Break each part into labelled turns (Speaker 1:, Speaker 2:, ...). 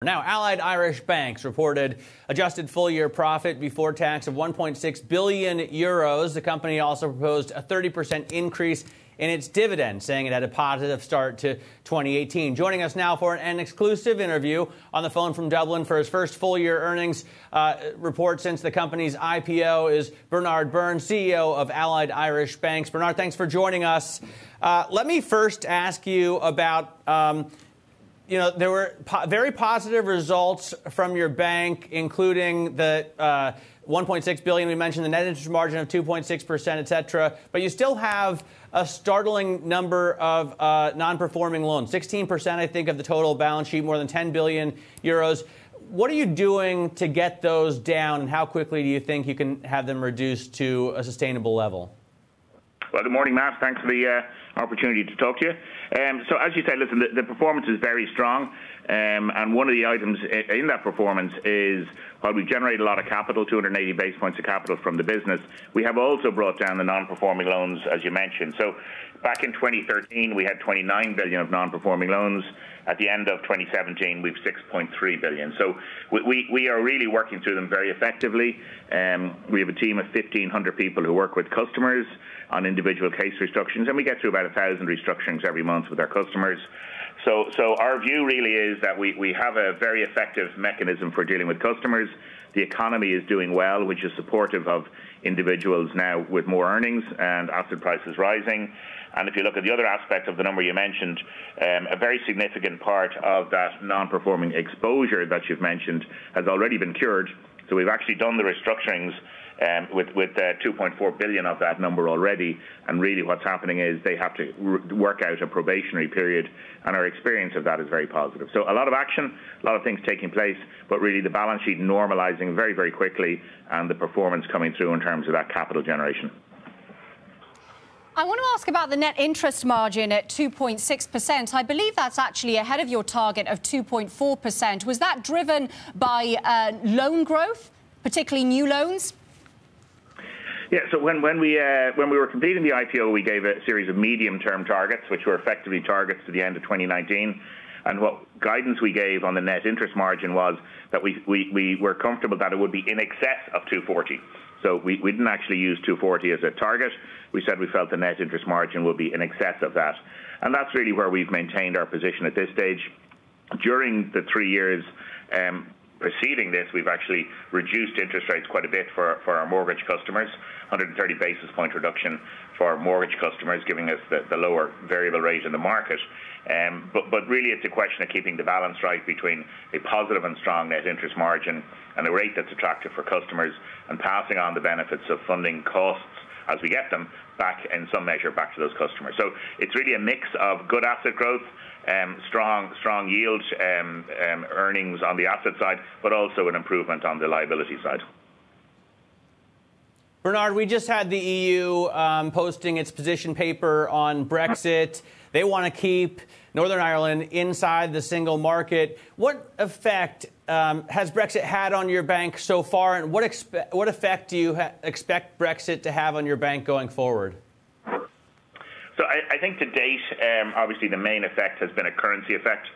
Speaker 1: Now, Allied Irish Banks reported adjusted full-year profit before tax of 1.6 billion euros. The company also proposed a 30% increase in its dividend, saying it had a positive start to 2018. Joining us now for an exclusive interview on the phone from Dublin for his first full-year earnings report since the company's IPO is Byrne, CEO of Allied Irish Banks. Bernard, thanks for joining us. Let me first ask you about there were very positive results from your bank, including the 1.6 billion we mentioned, the net interest margin of 2.6%, et cetera. But you still have a startling number of non-performing loans, 16%, I think, of the total balance sheet, more than 10 billion euros. What are you doing to get those down, and how quickly do you think you can have them reduced to a sustainable level?
Speaker 2: Well, good morning, Matt. Thanks for the opportunity to talk to you. So as you said, listen, the performance is very strong. And one of the items in that performance is, while we generate a lot of capital, 280 basis points of capital from the business, we have also brought down the non-performing loans, as you mentioned. So back in 2013, we had 29 billion of non-performing loans. At the end of 2017, we've 6.3 billion. So we are really working through them very effectively. We have a team of 1,500 people who work with customers on individual case restructurings, and we get through about 1,000 restructurings every month with our customers. So our view really is that we have a very effective mechanism for dealing with customers. The economy is doing well, which is supportive of individuals now with more earnings and asset prices rising. And if you look at the other aspect of the number you mentioned, a very significant part of that non-performing exposure that you've mentioned has already been cured. So we've actually done the restructurings with 2.4 billion of that number already. And really what's happening is they have to work out a probationary period, and our experience of that is very positive. So a lot of action, a lot of things taking place, but really the balance sheet normalizing very, very quickly, and the performance coming through in terms of that capital generation.
Speaker 3: I want to ask about the net interest margin at 2.6%. I believe that's actually ahead of your target of 2.4%. Was that driven by loan growth, particularly new loans?
Speaker 2: Yeah, so when we were completing the IPO, we gave a series of medium-term targets, which were effectively targets to the end of 2019. And what guidance we gave on the net interest margin was that we were comfortable that it would be in excess of 240. So we didn't actually use 240 as a target. We said we felt the net interest margin would be in excess of that. And that's really where we've maintained our position at this stage. During the 3 years preceding this, we've actually reduced interest rates quite a bit for our mortgage customers, 130 basis point reduction for mortgage customers, giving us the lower variable rate in the market. But really it's a question of keeping the balance right between a positive and strong net interest margin and a rate that's attractive for customers, and passing on the benefits of funding costs as we get them back in some measure back to those customers. So it's really a mix of good asset growth, strong yield earnings on the asset side, but also an improvement on the liability side.
Speaker 1: Bernard, we just had the EU posting its position paper on Brexit. They want to keep Northern Ireland inside the single market. What effect has Brexit had on your bank so far, and what effect do you expect Brexit to have on your bank going forward?
Speaker 2: So I think to date, obviously the main effect has been a currency effect,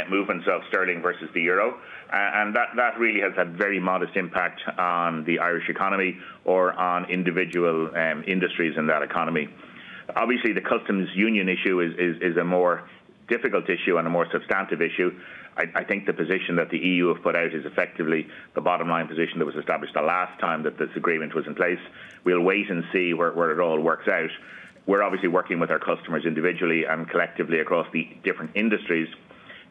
Speaker 2: movements of sterling versus the euro, and that really has had very modest impact on the Irish economy or on individual industries in that economy. Obviously, the customs union issue is a more difficult issue and a more substantive issue. I think the position that the EU have put out is effectively the bottom line position that was established the last time that this agreement was in place. We'll wait and see where it all works out. We're obviously working with our customers individually and collectively across the different industries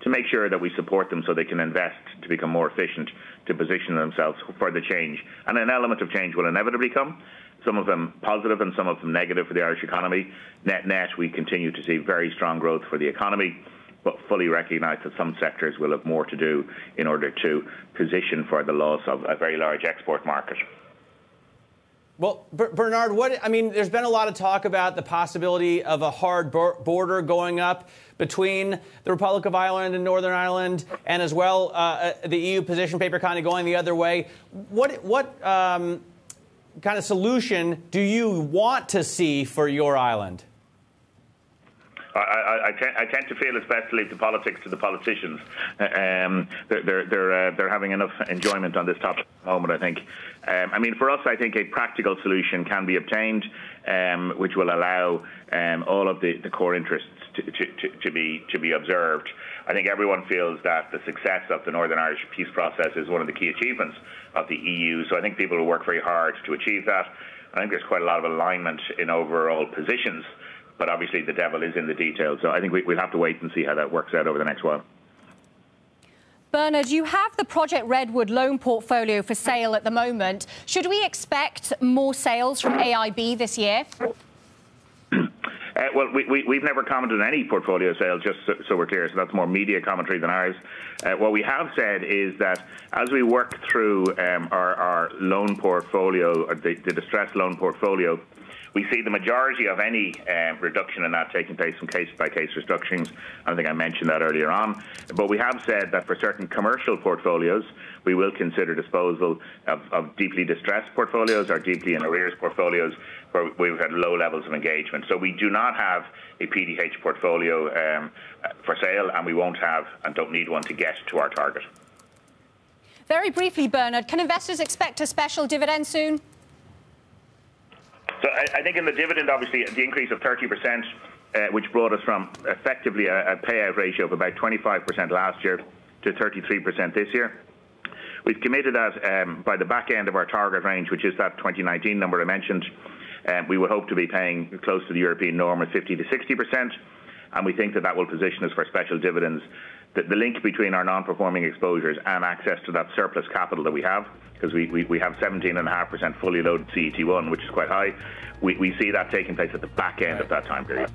Speaker 2: to make sure that we support them so they can invest to become more efficient, to position themselves for the change. And an element of change will inevitably come, some of them positive and some of them negative for the Irish economy. Net, we continue to see very strong growth for the economy, but fully recognise that some sectors will have more to do in order to position for the loss of a very large export market.
Speaker 1: Well, Bernard, there's been a lot of talk about the possibility of a hard border going up between the Republic of Ireland and Northern Ireland, and as well the EU position paper kind of going the other way. What kind of solution do you want to see for your island?
Speaker 2: I tend to feel it's best to leave the politics to the politicians. They're having enough enjoyment on this topic at the moment, I think. I mean, for us, I think a practical solution can be obtained, which will allow all of the core interests to be observed. I think everyone feels that the success of the Northern Irish peace process is one of the key achievements of the EU. So I think people will work very hard to achieve that. I think there's quite a lot of alignment in overall positions, but obviously the devil is in the details. So I think we'll have to wait and see how that works out over the next while.
Speaker 3: Bernard, you have the Project Redwood loan portfolio for sale at the moment. Should we expect more sales from AIB this year?
Speaker 2: Well, we've never commented on any portfolio sales, just so we're clear, so that's more media commentary than ours. What we have said is that as we work through our loan portfolio, the distressed loan portfolio, we see the majority of any reduction in that taking place from case-by-case restructurings. I think I mentioned that earlier on. But we have said that for certain commercial portfolios, we will consider disposal of deeply distressed portfolios or deeply in arrears portfolios where we've had low levels of engagement. So we do not have a PDH portfolio for sale, and we won't have and don't need one to get to our target.
Speaker 3: Very briefly, Bernard, can investors expect a special dividend soon?
Speaker 2: So I think in the dividend, obviously, the increase of 30%, which brought us from effectively a payout ratio of about 25% last year to 33% this year. We've committed that by the back end of our target range, which is that 2019 number I mentioned, we would hope to be paying close to the European norm of 50 to 60%, and we think that will position us for special dividends. The link between our non-performing exposures and access to that surplus capital that we have, because we have 17.5% fully loaded CET1, which is quite high, we see that taking place at the back end of that time period.